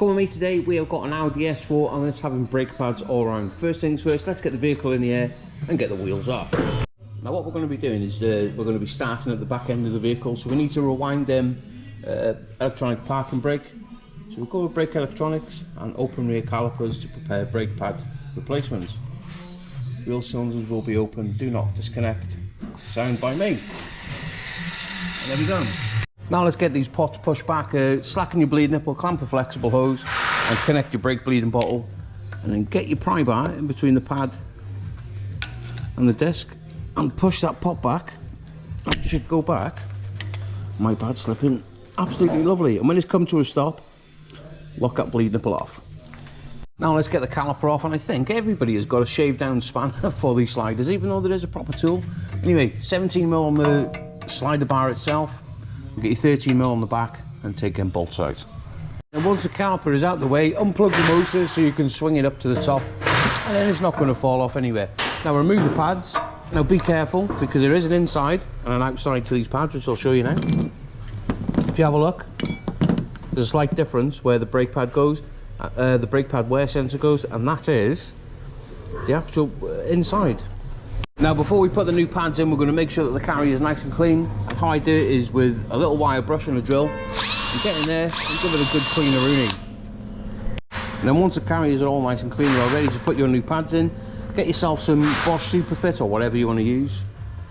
Come with me today, we have got an Audi S4 and it's having brake pads all around. First things first, let's get the vehicle in the air and get the wheels off. Now what we're going to be doing is we're going to be starting at the back end of the vehicle, so we need to rewind them electronic parking brake. So we'll go with brake electronics and open rear calipers to prepare brake pad replacements. Wheel cylinders will be open, do not disconnect. Signed by me. And there we go. Now let's get these pots pushed back, slacken your bleed nipple, clamp the flexible hose and connect your brake bleeding bottle, and then get your pry bar in between the pad and the disc and push that pot back. That should go back. My bad slipping, absolutely lovely. And when it's come to a stop, lock that bleed nipple off. Now let's get the caliper off, and I think everybody has got a shaved down spanner for these sliders, even though there is a proper tool. Anyway, 17mm on the slider bar itself. Get your 13mm on the back and take them bolts out. And once the caliper is out the way, unplug the motor so you can swing it up to the top, and then it's not going to fall off anywhere. Now remove the pads. Now be careful, because there is an inside and an outside to these pads, which I'll show you now. If you have a look, there's a slight difference where the brake pad goes, the brake pad wear sensor goes, and that is the actual inside. Now before we put the new pads in, we're going to make sure that the carrier is nice and clean. And how I do it is with a little wire brush and a drill. You get in there and give it a good cleaner-ooning. And then once the carriers are all nice and clean, you're ready to put your new pads in. Get yourself some Bosch Superfit or whatever you want to use.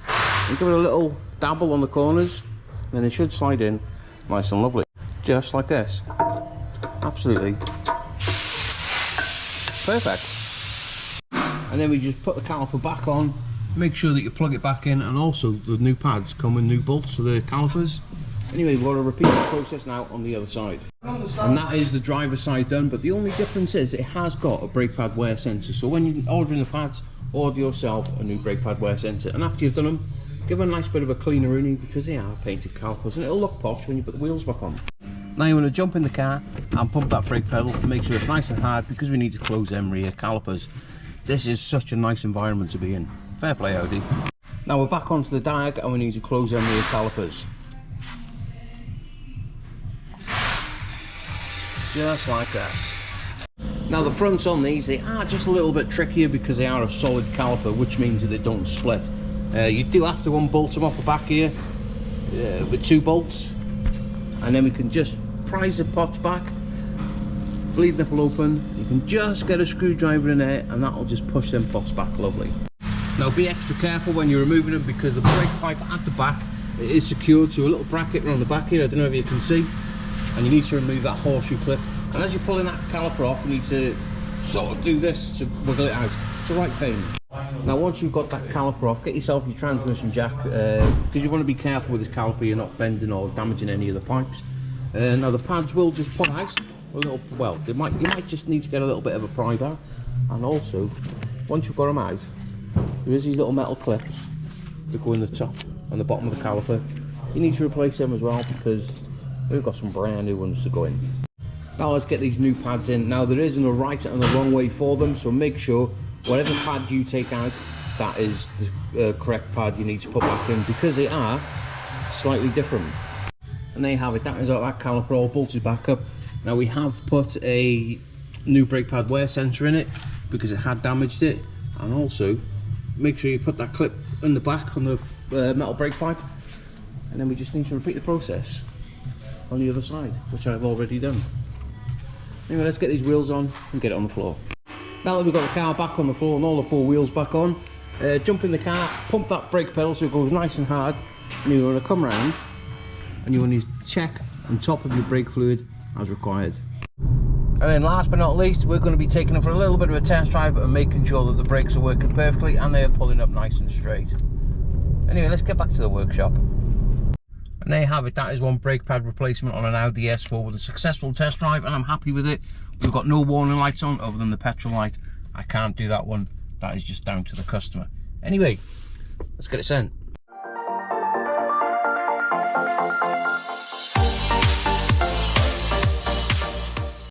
And give it a little dabble on the corners. And then it should slide in nice and lovely. Just like this. Absolutely perfect. And then we just put the caliper back on. Make sure that you plug it back in, and also the new pads come with new bolts for the calipers. Anyway, we're going to repeat the process now on the other side. And that is the driver's side done, but the only difference is it has got a brake pad wear sensor. So when you're ordering the pads, order yourself a new brake pad wear sensor. And after you've done them, give them a nice bit of a cleaner-ooning, because they are painted calipers and it'll look posh when you put the wheels back on. Now you want to jump in the car and pump that brake pedal to make sure it's nice and hard, because we need to close them rear calipers. This is such a nice environment to be in. Fair play, Audi. Now we're back onto the diag and we need to close them rear calipers. Just like that. Now the fronts on these, they are just a little bit trickier because they are a solid caliper, which means that they don't split. You do have to unbolt them off the back here with 2 bolts, and then we can just prise the pots back, bleed nipple open. You can just get a screwdriver in there and that'll just push them pots back lovely. Now be extra careful when you're removing them, because the brake pipe at the back, it is secured to a little bracket around the back here. I don't know if you can see, and you need to remove that horseshoe clip. And as you're pulling that caliper off, you need to sort of do this to wiggle it out. It's a right pain. Now once you've got that caliper off, get yourself your transmission jack, because you want to be careful with this caliper you're not bending or damaging any of the pipes. Now the pads will just pull out a little, well, you might just need to get a little bit of a pry bar. And also, once you've got them out, there is these little metal clips that go in the top and the bottom of the caliper. You need to replace them as well, because we've got some brand new ones to go in. Now let's get these new pads in. Now there isn't a right and a wrong way for them, so make sure whatever pad you take out, that is the correct pad you need to put back in, because they are slightly different. And there you have it, that is that caliper all bolted back up. Now we have put a new brake pad wear sensor in it because it had damaged it, and also make sure you put that clip in the back on the metal brake pipe, and then we just need to repeat the process on the other side, which I've already done. Anyway, let's get these wheels on and get it on the floor. Now that we've got the car back on the floor and all the 4 wheels back on, jump in the car, pump that brake pedal so it goes nice and hard, and you want to come round and you want to check on top of your brake fluid as required. And then last but not least, we're going to be taking it for a little bit of a test drive and making sure that the brakes are working perfectly and they are pulling up nice and straight. Anyway, let's get back to the workshop. And there you have it, that is one brake pad replacement on an Audi S4 with a successful test drive, and I'm happy with it. We've got no warning lights on other than the petrol light. I can't do that one, that is just down to the customer. Anyway, let's get it sent.